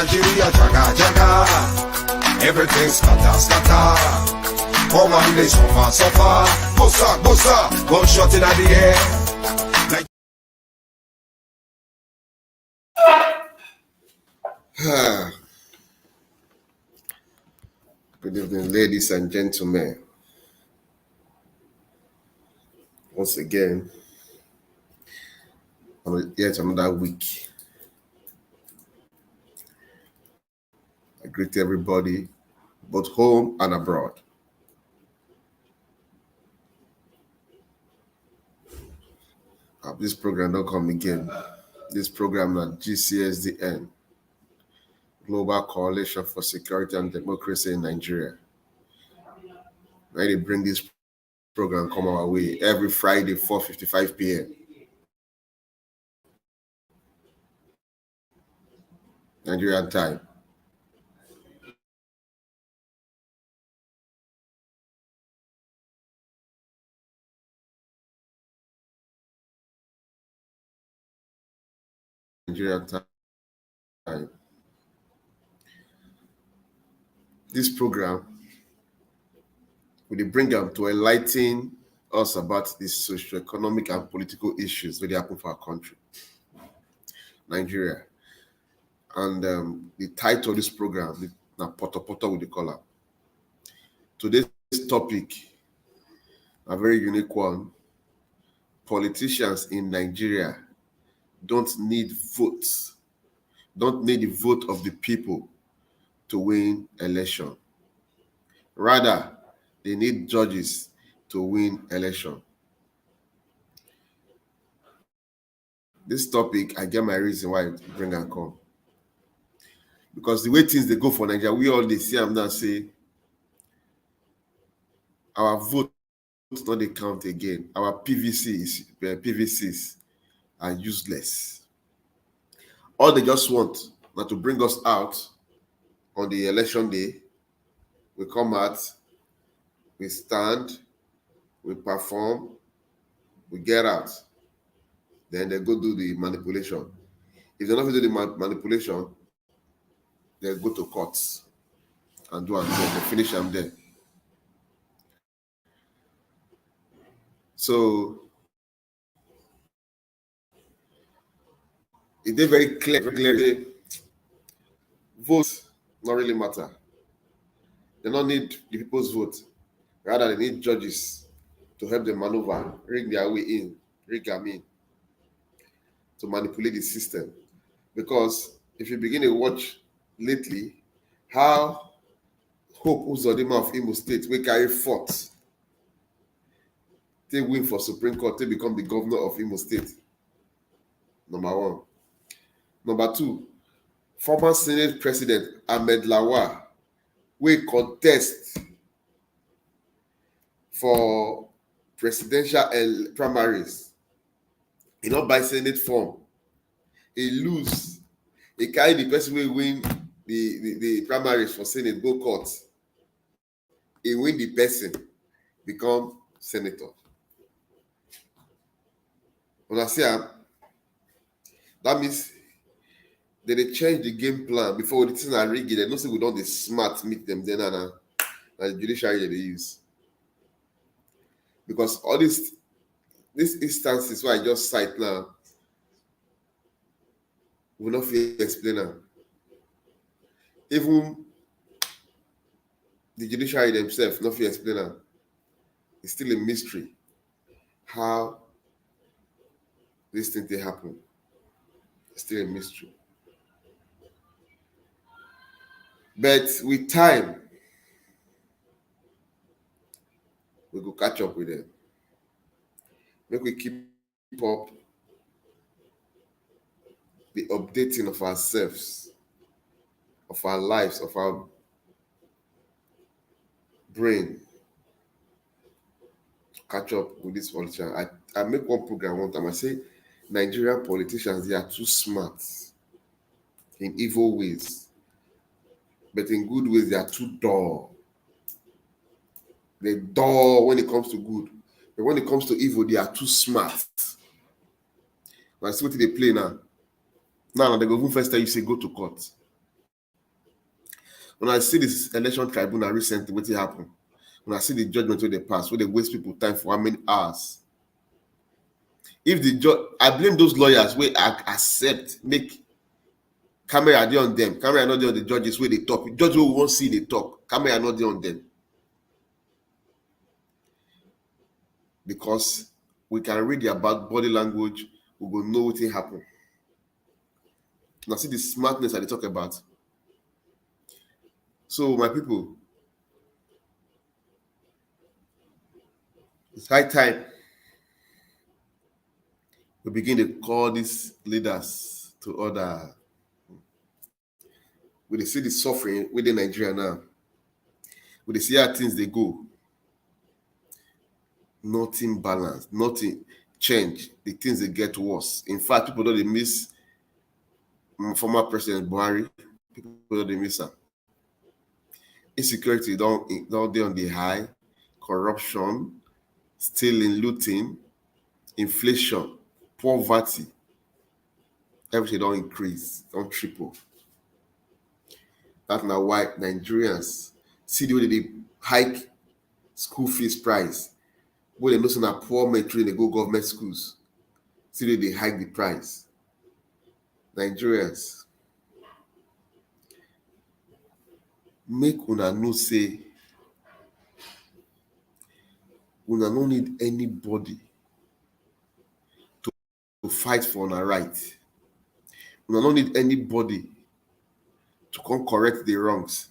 Nigeria, jaga, jaga. Everything scatter, scatter. For one day, so far, so far. Bossa, bossa, gunshot in the air. Good evening, ladies and gentlemen. Once again, yet another week. I greet everybody, both home and abroad. This program don't come again. This program at GCSDN, Global Coalition for Security and Democracy in Nigeria. Now they bring this program come our way every Friday, 4:55 p.m. Nigerian time. Nigerian time. This program will bring them to enlighten us about these socio-economic and political issues that happen for our country, Nigeria. And the title of this program, na Poto Poto with the color. Today's topic, a very unique one. Politicians in Nigeria don't need votes, don't need the vote of the people to win election. Rather, they need judges to win election. This topic, I get my reason why I bring and come. Because the way things they go for Nigeria, we all they see them now say our vote not they count again. Our PVCs are useless. All they just want now to bring us out on the election day. We come out, we stand, we perform, we get out. Then they go do the manipulation. If they're not going to do the manipulation, they go to courts and do and they finish them there. So it is very clear. Votes not really matter. They don't need the people's vote. Rather, they need judges to help them maneuver, rig their way in, to manipulate the system. Because if you begin to watch lately, how Hope Uzodinma of Imo State will carry forth, they win for Supreme Court, they become the governor of Imo State. Number one. Number two, former Senate President Ahmed Lawal will contest for presidential primaries. He not buy Senate form. He lose. He carry the person will win the primaries for Senate, go court. He win the person, become senator. When I say that means they change the game plan before the things are rigged. They don't say we don't the smart meet them then and the judiciary they use. Because all these instances where I just cite now will not feel explain them. Even the judiciary themselves not feel explain them. It's still a mystery how this thing they happen. It's still a mystery. But with time, we go catch up with them. Make we keep up the updating of ourselves, of our lives, of our brain. Catch up with this politician. I make one program one time. I say Nigerian politicians, they are too smart in evil ways. But in good ways, they are too dull. They're dull when it comes to good. But when it comes to evil, they are too smart. Now, see what they play now. Now they go first time you say go to court. When I see this election tribunal recently, what happened? When I see the judgment where they pass, where they waste people time for how many hours? If the judge, I blame those lawyers where I accept, make camera there on them, camera not there on the judges where they talk. Judge who won't see they talk, camera not there on them. Because we can read about body language, we will know what happen. Now see the smartness that they talk about. So my people, it's high time we begin to call these leaders to order. We dey see the suffering within Nigeria now. We dey see how things they go. Nothing balanced, nothing change. The things they get worse. In fact, people don't miss former President Buhari. People don't miss her. Insecurity don't dey on the high. Corruption, stealing, looting, inflation, poverty. Everything don't increase, don't triple. That's now why Nigerians see the way they hike school fees price. When they know some poor men they go government schools. See the way they hike the price. Nigerians, make una know say una no need anybody to fight for una right. Una no need anybody to come correct the wrongs.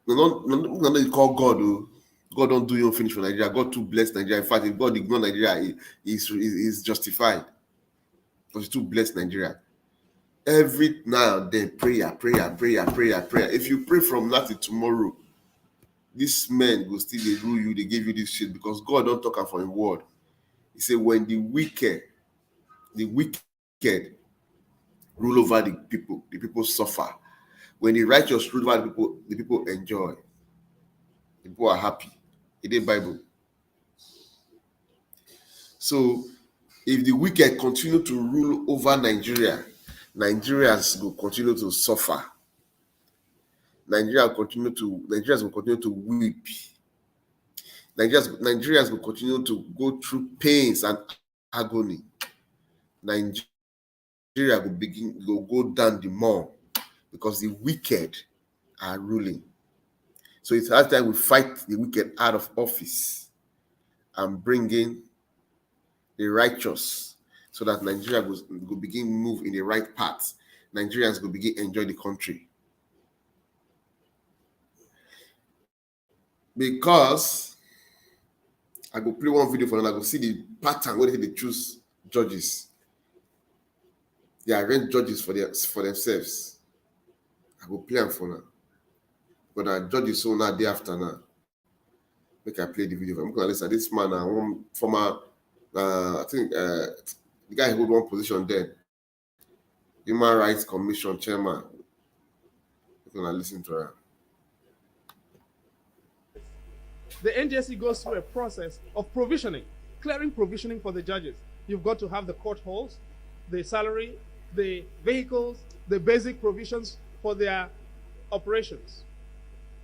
Una no call God. God don't do you finish for Nigeria. God too bless Nigeria. In fact, if God ignore Nigeria, is justified. Because he too bless Nigeria. Every now and then, prayer. If you pray from now till tomorrow, these men will still they rule you, they give you this shit because God don't talk for his word. He said, when the wicked rule over the people suffer. When the righteous rule over the people enjoy. The people are happy. It is Bible. So if the wicked continue to rule over Nigeria, Nigerians will continue to suffer. Nigerians will continue to weep. Nigerians will continue to go through pains and agony. Nigeria will go down the more because the wicked are ruling. So it's hard time we fight the wicked out of office and bring in the righteous so that Nigeria will begin move in the right path. Nigerians will begin enjoy the country. Because I go play one video for them, I go see the pattern where they choose judges. They arrange judges for themselves. I go play them for now. But I judges so now day after now. Make I play the video. I'm gonna listen. This man, one former, I think the guy who hold one position there, Human Rights Commission chairman. I'm gonna listen to her. The NJC goes through a process of provisioning, clearing provisioning for the judges. You've got to have the court halls, the salary, the vehicles, the basic provisions for their operations.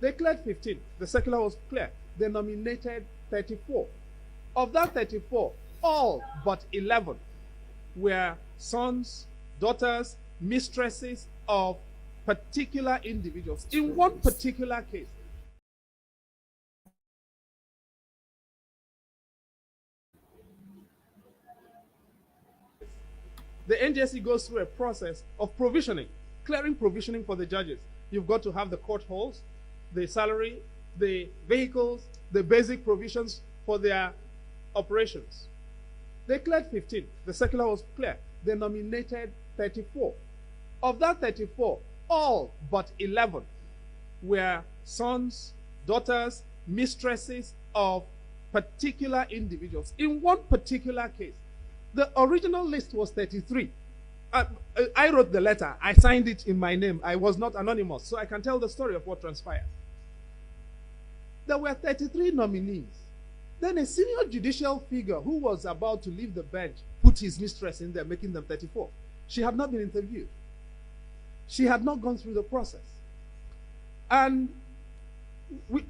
They cleared 15. The circular was clear. They nominated 34. Of that 34, all but 11 were sons, daughters, mistresses of particular individuals. In one particular case, the NJC goes through a process of provisioning, clearing provisioning for the judges. You've got to have the court halls, the salary, the vehicles, the basic provisions for their operations. They cleared 15. The circular was clear. They nominated 34. Of that 34, all but 11 were sons, daughters, mistresses of particular individuals. In one particular case, the original list was 33. I wrote the letter. I signed it in my name. I was not anonymous, so I can tell the story of what transpired. There were 33 nominees. Then a senior judicial figure who was about to leave the bench put his mistress in there, making them 34. She had not been interviewed. She had not gone through the process. And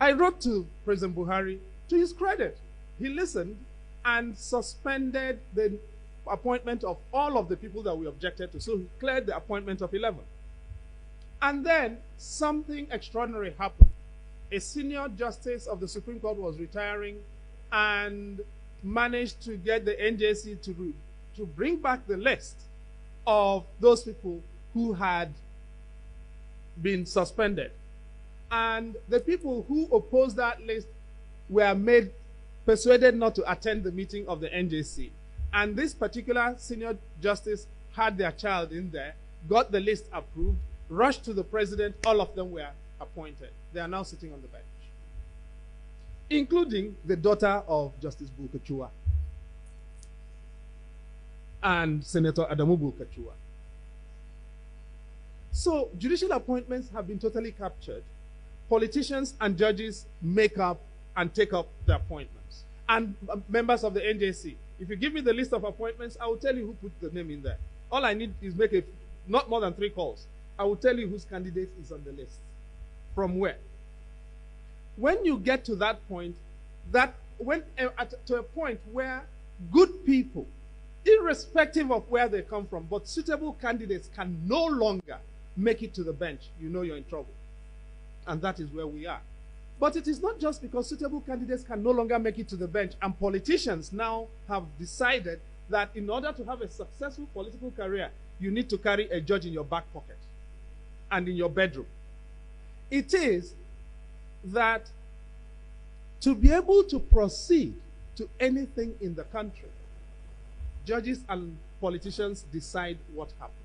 I wrote to President Buhari, to his credit. He listened and suspended the appointment of all of the people that we objected to. So he cleared the appointment of 11. And then something extraordinary happened. A senior justice of the Supreme Court was retiring and managed to get the NJC to bring back the list of those people who had been suspended. And the people who opposed that list were persuaded not to attend the meeting of the NJC. And this particular senior justice had their child in there, got the list approved, rushed to the president, all of them were appointed. They are now sitting on the bench, including the daughter of Justice Bulkachua and Senator Adamu Bulkachua. So judicial appointments have been totally captured. Politicians and judges make up and take up the appointments. And members of the NJC, if you give me the list of appointments, I will tell you who put the name in there. All I need is make not more than 3 calls. I will tell you whose candidate is on the list. From where? When you get to that point, to a point where good people, irrespective of where they come from, but suitable candidates can no longer make it to the bench, you know you're in trouble. And that is where we are. But it is not just because suitable candidates can no longer make it to the bench, and politicians now have decided that in order to have a successful political career, you need to carry a judge in your back pocket and in your bedroom. It is that to be able to proceed to anything in the country, judges and politicians decide what happens.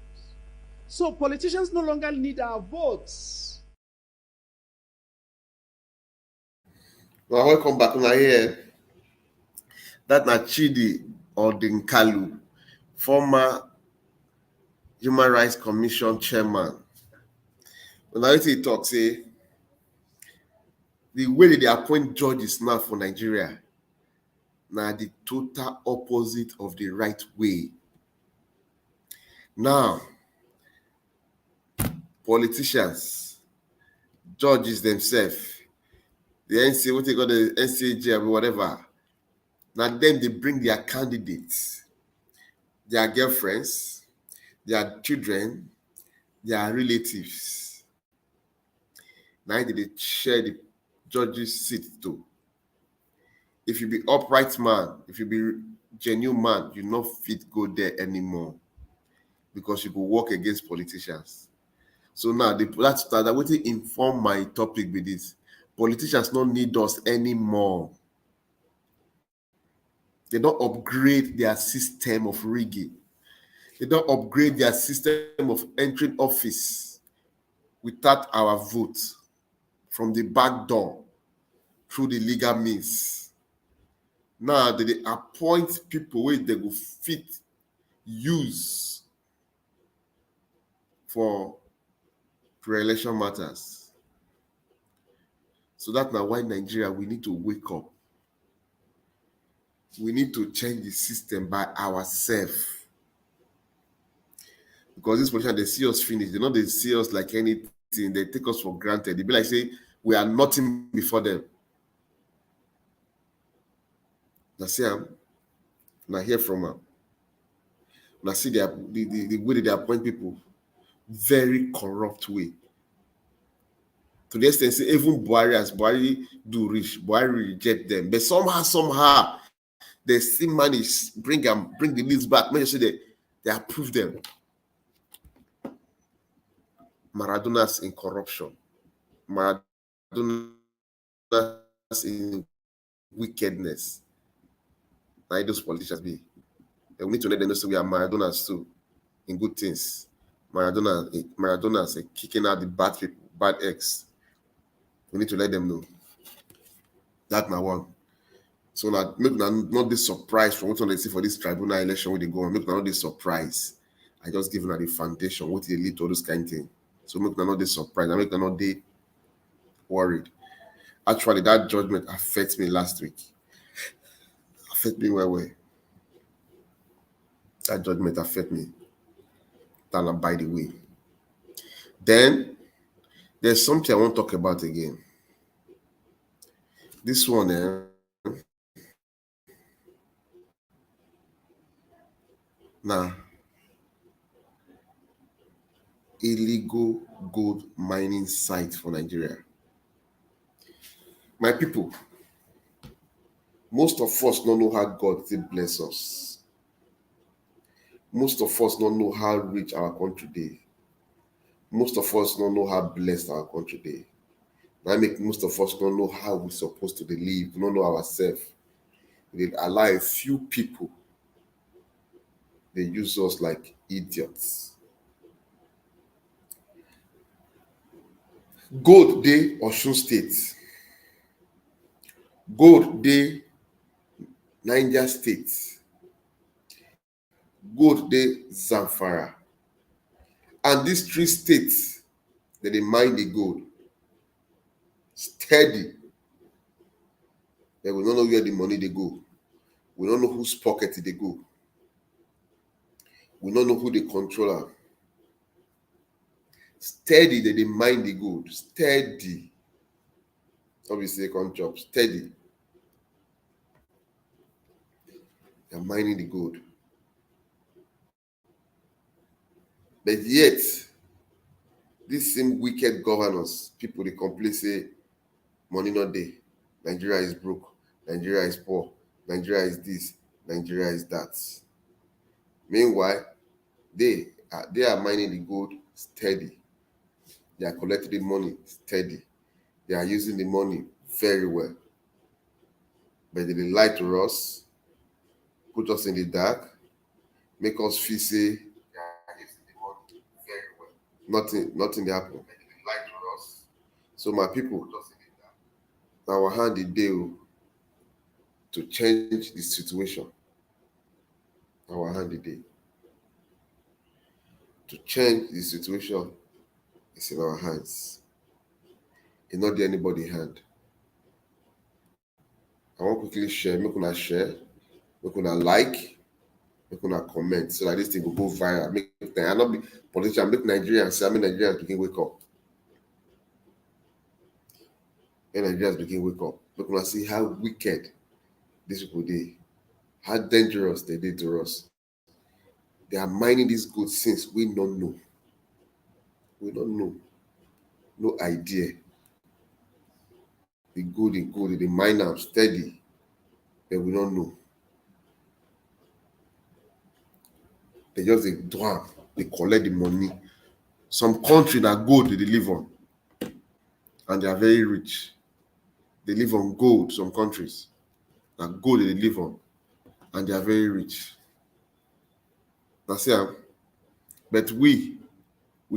So politicians no longer need our votes. Well, welcome back. Now here, that Nachidi Odinkalu, former Human Rights Commission chairman. When I he talks, say the way they appoint judges now for Nigeria, now the total opposite of the right way. Now, politicians, judges themselves, the NCA, what they got the NCAJ or whatever. Now then they bring their candidates, their girlfriends, their children, their relatives. Now they share the judge's seat too. If you be upright man, if you be genuine man, you not fit go there anymore because you go work against politicians. So now that's what they inform my topic with this. Politicians don't need us anymore. They don't upgrade their system of rigging. They don't upgrade their system of entering office without our vote from the back door through the legal means. Now they appoint people where they will fit use for pre-election matters. So that's now why Nigeria, we need to wake up. We need to change the system by ourselves. Because this politicians, they see us finish. They see us like anything. They take us for granted. They be like, say, we are nothing before them. Now see them. Now hear from them. Now see the way that they appoint people. Very corrupt way. To the extent, say, even Buhari, as Buhari do reach, Buhari reject them. But somehow, they still manage bring the leads back. Make sure they approve them. Maradona's in corruption. Maradona's in wickedness. Now those politicians be. We need to let them know so we are Maradona's too in good things. Maradona's kicking out the bad people, bad eggs. We need to let them know. That's my one. So now, make not this surprise from what they see for this tribunal election where they go on. Make not this surprise. I just give them the foundation, what they lead to all this kind of thing. So make not this surprise. I make not they worried. Actually, that judgment affects me last week. Affect me well. That judgment affect me. By the way. Then There's something I want to talk about again. This one, now, illegal gold mining site for Nigeria. My people, most of us don't know how God did bless us. Most of us don't know how rich our country is. Most of us don't know how blessed our country is. That make most of us don't know how we're supposed to live. We don't know ourselves. They allow a few people. They use us like idiots. Gold day Osun State. Gold day Niger State. Gold day Zamfara. And these three states, they mine the gold. Steady. But we don't know where the money they go. We don't know whose pocket they go. We don't know who they control am. Steady, they mine the gold. Steady. Obviously, they can't chop. Steady. They're mining the gold. But yet, this same wicked governors, people they complain say money not there. Nigeria is broke. Nigeria is poor. Nigeria is this. Nigeria is that. Meanwhile, they are mining the gold steady. They are collecting the money steady. They are using the money very well. But they lie to us, put us in the dark, make us feel say they are using the money very well. Nothing they happen. But they lie to us. So my people, put us in the dark. Our hand is deal to change the situation. Our hand is there. To change the situation is in our hands. It's not in anybody's hand. I want to quickly share, make una like, make una comment so that this thing will go viral. I not be politician, make Nigerians say, Nigerians begin wake up. And Nigerians begin wake up. Make una see how wicked these people dey, how dangerous they did to us. They are mining these good since we don't know. We don't know. No idea. The good, the mine am steady, but we don't know. They just dey do am, they collect the money. Some country na gold they live on, and they are very rich. They live on gold, some countries. Na gold they live on, and they are very rich. That's it. But we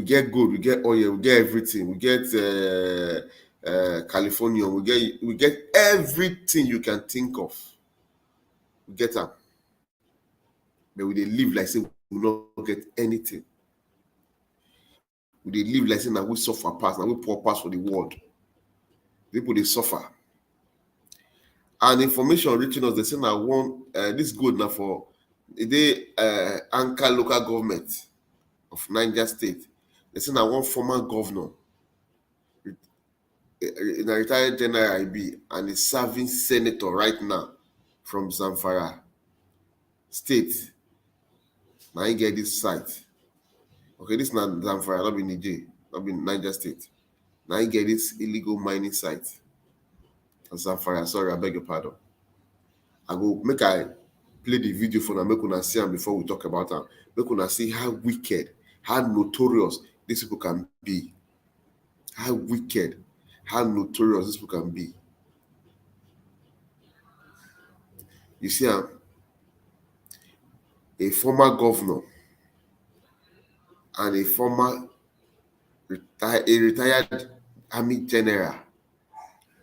get gold, we get oil, we get everything. We get California, we get everything you can think of. We get am. But we dey live like say we not get anything. We dey live like say na we suffer pass, na we poor pass for the world. People dey suffer. And information reaching us, they say na one this gold na for the Anchor local government of Niger State. They say na one former governor, a retired general IB, and a serving senator right now from Zamfara State. Now he get this site. Okay, this na Zamfara, not be Niger, not be Niger State. Now he get this illegal mining site. Zamfara, sorry, I beg your pardon. I play the video for now, make una see am before we talk about am. Make una see how wicked, how notorious these people can be. How wicked, how notorious these people can be. You see, a former governor and a former retired army general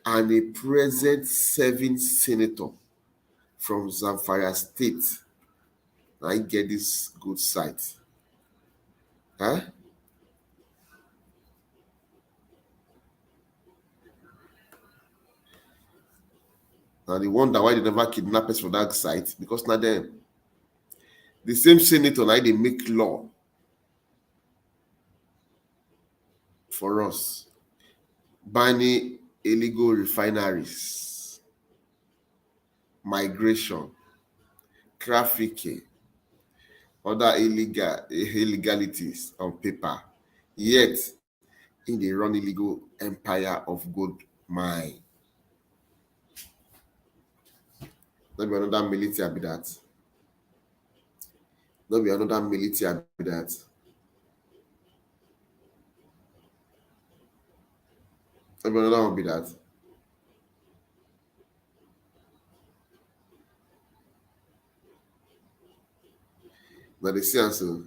and a present serving senator from Zamfara State. I get this good site. Huh? Now they wonder why they never kidnap us for that site, because now them, the same senator now they make law for us. banning illegal refineries, migration, trafficking, other illegalities on paper. Yet, in the run illegal empire of gold mine. Not be another military be that. Not be another military be that. Not be another one be that. Now they see answer.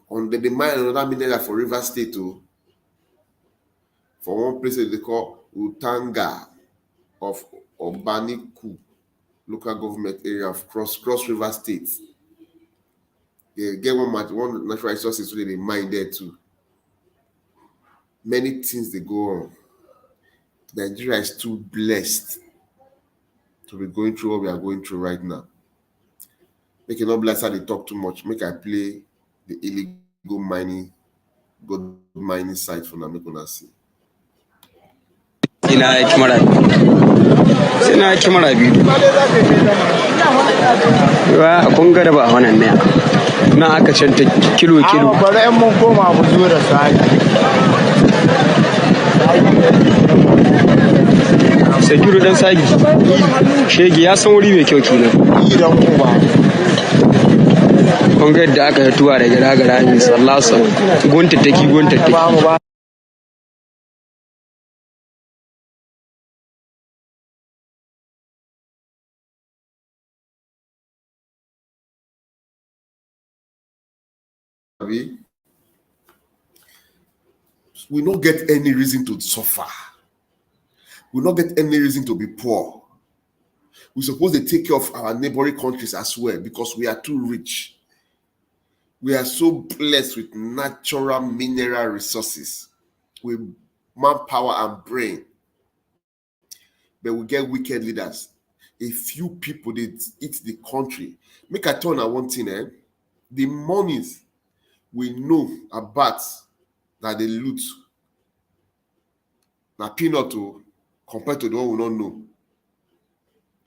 On the mine another mineral for River State too. For one place they call Utanga of Obaniku local government area of Cross River State. They get one natural resources so they mine there too. Many things they go on. Nigeria is too blessed to be going through what we are going through right now. Make it not bless how they talk too much. Make I play the illegal mining, gold mining site for now. Make una see. Ina kimara sai na kimara biyu wa kun ga da ba wannan ne na aka canta kilo bari in mun koma mu zo da sai kilo dan sagi shege ya san wuri mai kyau kenan idan ku ba kun ga yadda aka tuwa da gara ne sallallahu alaihi wasallam gonta we don't get any reason to suffer. We don't get any reason to be poor. We're supposed to take care of our neighboring countries as well because we are too rich. We are so blessed with natural mineral resources, with manpower and brain. But we get wicked leaders. A few people that eat the country. Make I turn on one thing, the monies we know about that they loot. Now peanut compared to the one we don't know.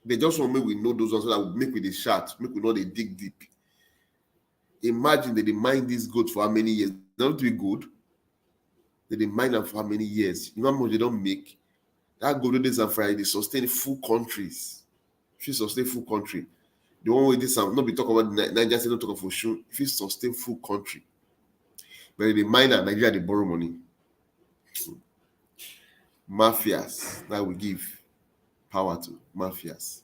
They just want to make we know those ones so that we make with the shout, make we know they dig deep. Imagine that they mine this gold for how many years? They don't do it good. They mine them for how many years? You know how much they don't make? That gold days and Friday, they sustain full countries. If you sustain full country, the one with this not be talk about Nigeria, don't talk for sure. If you sustain full country, but they mine at Nigeria, they borrow money. Mafias that we give power to mafias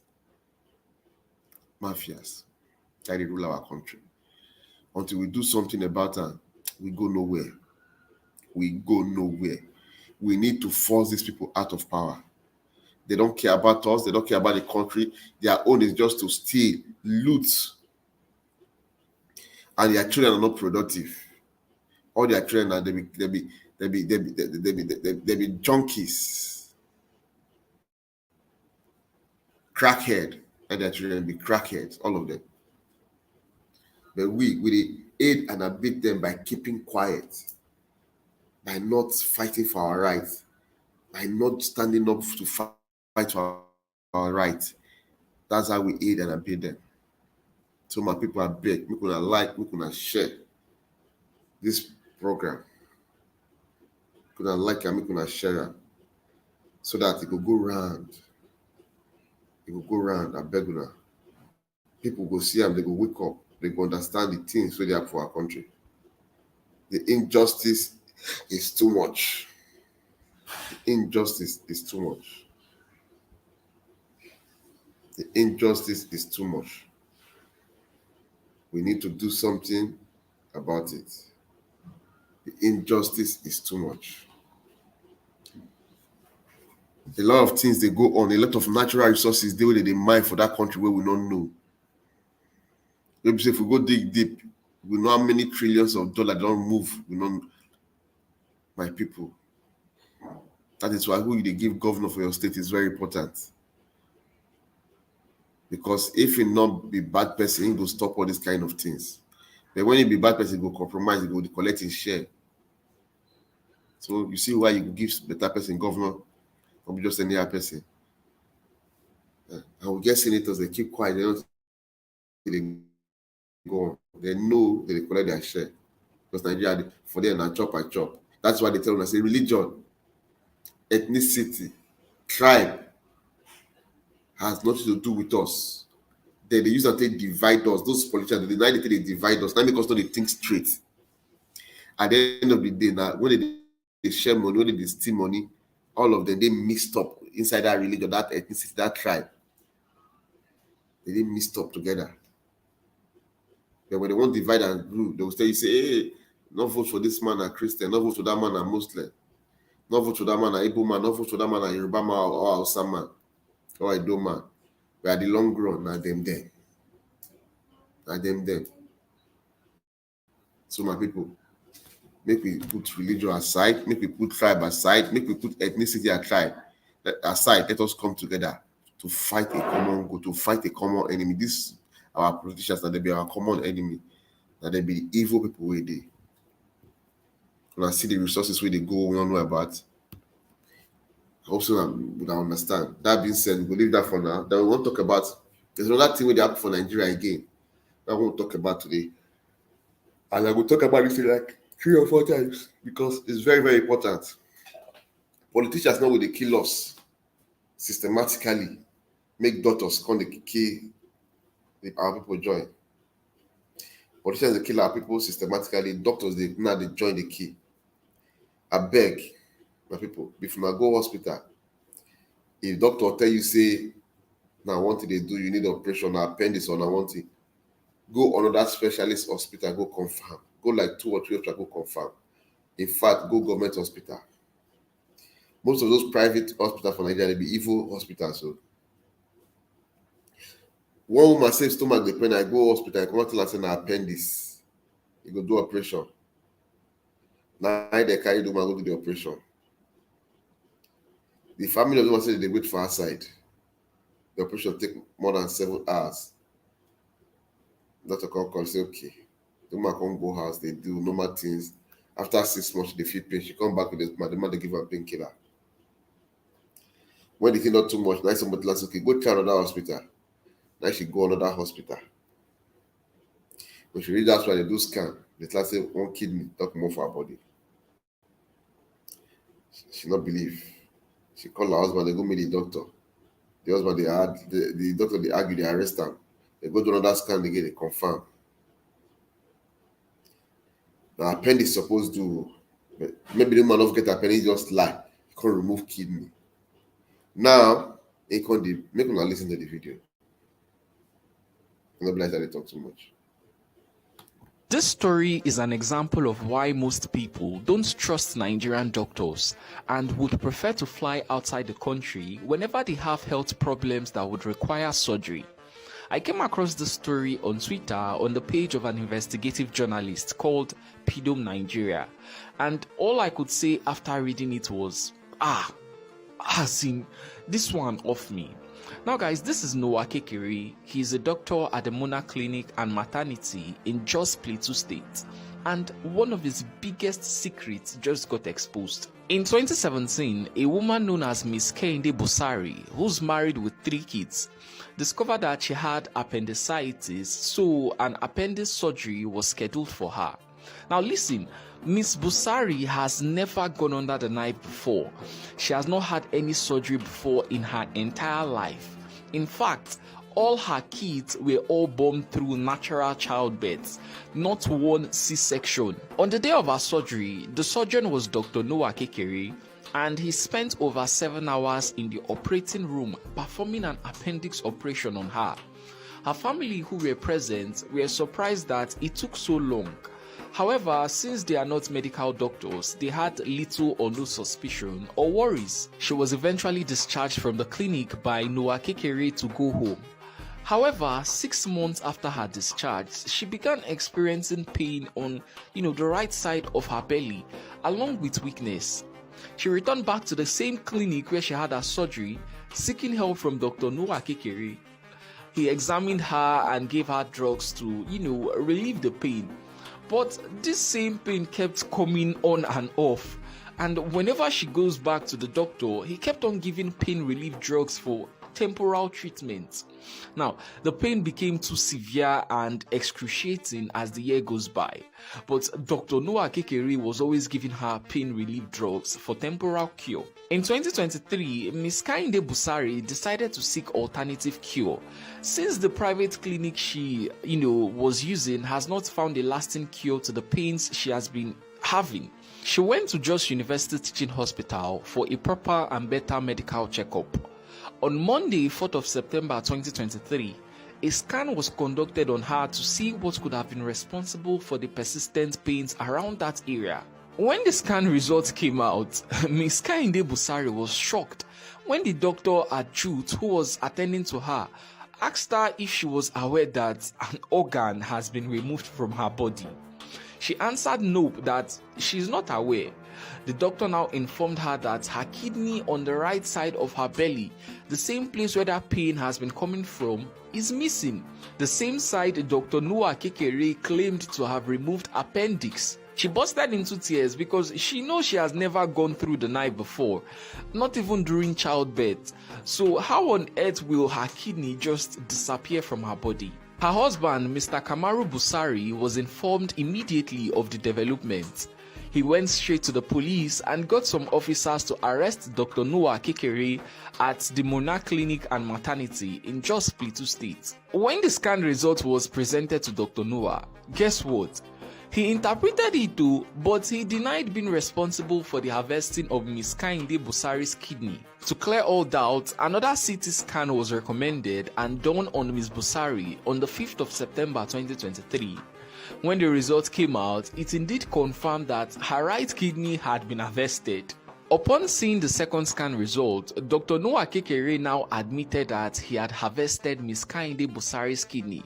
that they rule our country. Until we do something about it, we go nowhere. We need to force these people out of power. They don't care about us. They don't care about the country. Their own is just to steal, loot, and their children are not productive. All their children are they be junkies, crackhead, and their children be crackheads, all of them. But we aid and abet them by keeping quiet, by not fighting for our rights, by not standing up to fight for our rights. That's how we aid and abet them. So my people are beg, we gonna like, we gonna share this program. We gonna like and we gonna share it so that it will go round. It will go round. I beg you. People go see them, they go wake up, they go understand the things so they are for our country. The injustice is too much. The injustice is too much. The injustice is too much. We need to do something about it. The injustice is too much. A lot of things they go on, a lot of natural resources they mine for that country where we don't know. Maybe if we go dig deep, we know how many trillions of dollars don't move. We know, my people. That is why who they give governor for your state is very important. Because if he not be bad person, he will stop all these kind of things. But when he be bad person, he will compromise, he will collect his share. So you see why you give better person governor or just any other person. And we get senators, they keep quiet, they don't they go on. They know they collect their share. Because Nigeria, for them, I chop. That's why they tell us, say religion, ethnicity, tribe has nothing to do with us. They use that to divide us. Those politicians, they divide us. That make us not think straight. At the end of the day, now when they share money, when they steal money, all of them they mixed up inside that religion, that ethnicity, that tribe. They didn't mixed up together. Then when they want to divide and rule, they will say, hey, not vote for this man a Christian, not vote for that man a Muslim, not vote for that man a Igbo man, not vote for that man a Yoruba man or Hausa man or Edo man. We are the long run, not them there. Not them there. So my people, make we put religion aside, make we put tribe aside, make we put ethnicity aside. Let us come together to fight a common goal, to fight a common enemy. This our politicians, that they be our common enemy, that they be the evil people where they. When I see the resources where they go, we don't know about. Also, we don't understand. That being said, we'll leave that for now. Then we won't talk about. There's another thing where they happen for Nigeria again. That we won't talk about today. And I will talk about this like 3 or 4 times because it's very, very important. Politicians know where they kill us systematically, make doctors come to kill our people join. Politicians they kill our people systematically, doctors they join the kill. I beg my people, before I go hospital, if doctor tell you say now one thing they do, you need operation, appendix or now one thing, go another specialist hospital, go confirm. Go like 2 or 3 hospitals, go confirm. In fact, go government hospital. Most of those private hospitals for Nigeria, they be evil hospitals. So one woman says stomach the pain, I go hospital, I come out and say na appendix. You go do operation. Now they carry the woman go do the operation. The family of the woman said they wait for her side. The operation take more than 7 hours. Doctor call say okay. The woman come go house, they do normal things. After 6 months, they feel pain. She come back with the man, they give her a painkiller. When they think not too much, now somebody else, okay, go try another hospital. Now she go another hospital. When she read that's why they do scan, they tell say one kidney talk more for her body. She not believe. She call her husband, they go meet the doctor. The husband, the doctor, they argue, they arrest them. They go do another scan, they get it confirmed. The appendix supposed to, but maybe the man not get appendix, just lie. He can't remove kidney. Now, he can't make them listen to the video. I'm not like that they talk too much. This story is an example of why most people don't trust Nigerian doctors and would prefer to fly outside the country whenever they have health problems that would require surgery. I came across this story on Twitter on the page of an investigative journalist called Pidom Nigeria, and all I could say after reading it was, this one off me. Now guys, this is Noah Kekere. He's a doctor at the Mona Clinic and Maternity in Jos Plateau State, and one of his biggest secrets just got exposed. In 2017, a woman known as Miss Kehinde Busari, who's married with 3 kids, discovered that she had appendicitis, so an appendix surgery was scheduled for her. Now listen, Miss Busari has never gone under the knife before. She has not had any surgery before in her entire life. In fact, all her kids were all born through natural childbirth, not one C-section. On the day of her surgery, the surgeon was Dr. Noah Kekere, and he spent over 7 hours in the operating room performing an appendix operation on her. Her family, who were present, were surprised that it took so long. However, since they are not medical doctors, they had little or no suspicion or worries. She was eventually discharged from the clinic by Noah Kekere to go home. However, 6 months after her discharge, she began experiencing pain on, the right side of her belly, along with weakness. She returned back to the same clinic where she had her surgery, seeking help from Dr. Noah Kekere. He examined her and gave her drugs to, relieve the pain. But this same pain kept coming on and off, And whenever she goes back to the doctor, he kept on giving pain relief drugs for temporal treatment. Now, the pain became too severe and excruciating as the year goes by, but Dr. Noah Kekere was always giving her pain relief drugs for temporal cure. In 2023, Ms. Kainde Busari decided to seek alternative cure since the private clinic she, was using has not found a lasting cure to the pains she has been having. She went to Jos University Teaching Hospital for a proper and better medical checkup. On Monday, 4th of September 2023, a scan was conducted on her to see what could have been responsible for the persistent pains around that area. When the scan results came out, Ms. Kainde Busari was shocked when the doctor at Jute, who was attending to her, asked her if she was aware that an organ has been removed from her body. She answered no, that she's not aware. The doctor now informed her that her kidney on the right side of her belly, the same place where that pain has been coming from, is missing. The same side Dr. Noah Kekere claimed to have removed appendix. She busted into tears because she knows she has never gone through the knife before, not even during childbirth. So how on earth will her kidney just disappear from her body? Her husband, Mr. Kamaru Busari, was informed immediately of the development. He went straight to the police and got some officers to arrest Dr. Noah Kekere at the Mona Clinic and Maternity in Jos Plateau State. When the scan result was presented to Dr. Noah, guess what? He interpreted it too, but he denied being responsible for the harvesting of Ms. Kainde Busari's kidney. To clear all doubt, another CT scan was recommended and done on Ms. Busari on the 5th of September 2023. When the results came out, it indeed confirmed that her right kidney had been harvested. Upon seeing the second scan result, Dr. Noah Kekere now admitted that he had harvested Ms. Kainde Busari's kidney,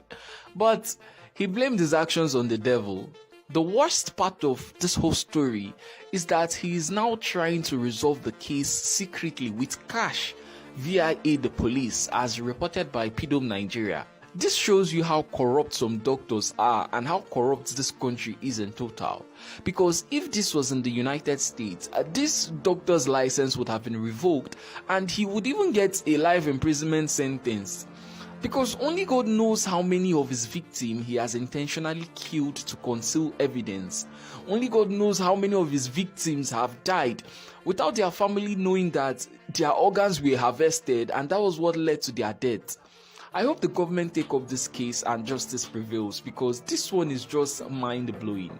but he blamed his actions on the devil. The worst part of this whole story is that he is now trying to resolve the case secretly with cash via the police, as reported by PDOM Nigeria. This shows you how corrupt some doctors are and how corrupt this country is in total. Because if this was in the United States, this doctor's license would have been revoked and he would even get a life imprisonment sentence. Because only God knows how many of his victims he has intentionally killed to conceal evidence. Only God knows how many of his victims have died without their family knowing that their organs were harvested and that was what led to their death. I hope the government take up this case and justice prevails, because this one is just mind-blowing.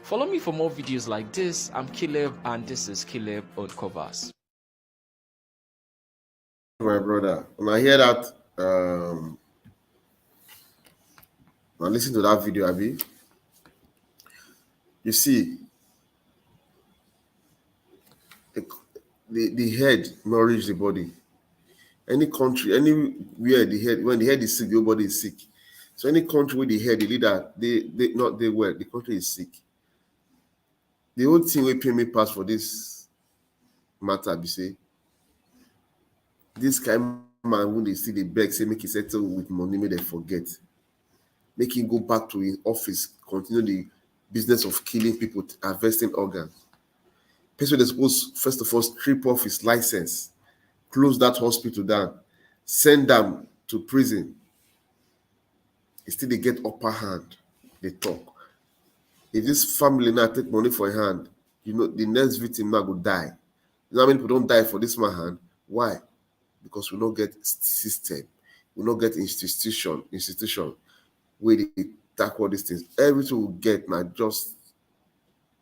Follow me for more videos like this. I'm Caleb and this is Caleb Uncovers. My brother, when I hear that, when I listen to that video, Abi, you see, the head nourishes the body. Any country, anywhere when the head is sick, the whole body is sick. So any country with the head, the leader, the country is sick. The whole thing will pay me pass for this matter, be say, this kind of man, when they see the beg, say make he settle with money, make they forget. Make him go back to his office, continue the business of killing people, harvesting organs. Person they're supposed, first of all, strip off his license, close that hospital down, send them to prison. Still they get upper hand, they talk. If this family now take money for a hand, the next victim now will die. You know how many people don't die for this man hand? Why? Because we don't get system, we don't get institution where they tackle these things. Everything we get now just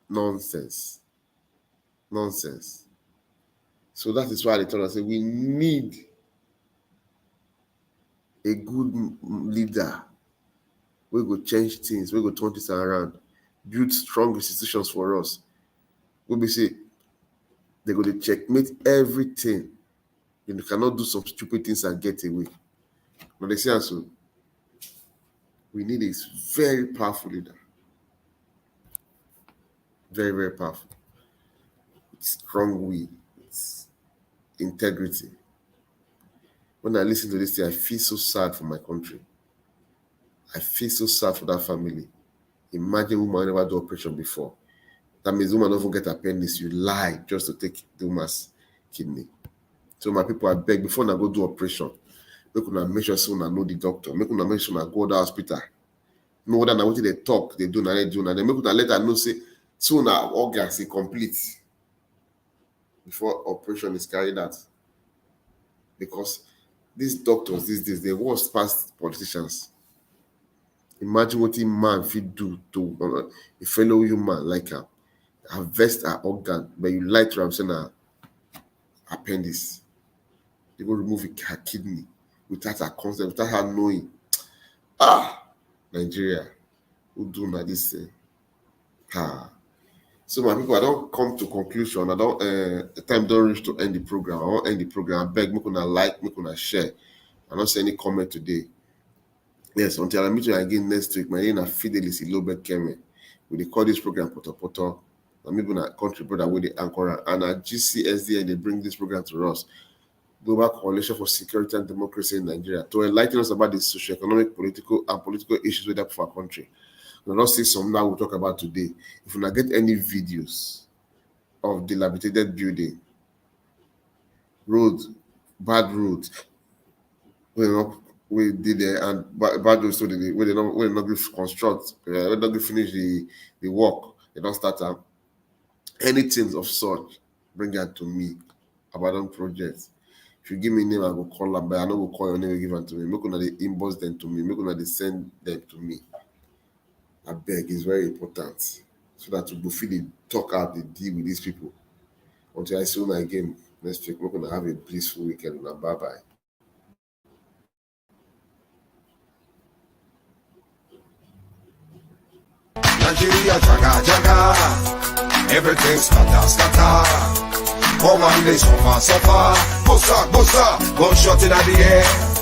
nonsense. So that is why they told us, we need a good leader. We go change things, we go turn this around, build strong institutions for us. We be say they go to checkmate everything. You cannot do some stupid things and get away. But they say so. We need a very powerful leader. Very, very powerful. With strong will, with integrity. When I listen to this thing, I feel so sad for my country. I feel so sad for that family. Imagine woman never do operation before. That means the woman doesn't get appendix. You lie just to take the woman's kidney. So my people, I beg, before I go do operation, make una make sure soon I know the doctor. Make una make sure I go to the hospital. Know whether na what they talk, they do, na they do, na they make una let her know say soon our organs is complete before operation is carried out. Because these doctors these days, they worst past politicians. Imagine what a man fit do to a fellow human like her. Harvest her organ, but you lie to her saying her appendix. They go remove her kidney without her consent, without her knowing. Nigeria, who do na this thing? So my people, I don't come to conclusion. I don't. The time don't reach to end the program. I won't end the program. I beg, make una like, make una share. I don't say any comment today. Yes, until I meet you again next week. My name is Fidelis Ilobe Keme. We call this program Poto Poto. I'm even a country brother with the anchor and at GCSDA. They bring this program to us. Global Coalition for Security and Democracy in Nigeria, to enlighten us about the socioeconomic, political issues with our country. We'll not see some now we'll talk about today. If we not get any videos of dilapidated building, roads, bad roads, we did there and bad roads, so we not construct, we not finish the work, they don't start up. Anything of such, bring it to me. Abandoned projects. If you give me a name, I will call them, but I know will call your name and give them to me. Make una they inbox them to me. Make una they send them to me. I beg, it's very important. So that we will feel the talk out, the deal with these people. Until I see you again next week, we're going to have a blissful weekend. Bye-bye. Nigeria, jaga, jaga. Everything scatter, scatter. Come on, they suffer, suffer. Bossa, bossa, gunshot in the air.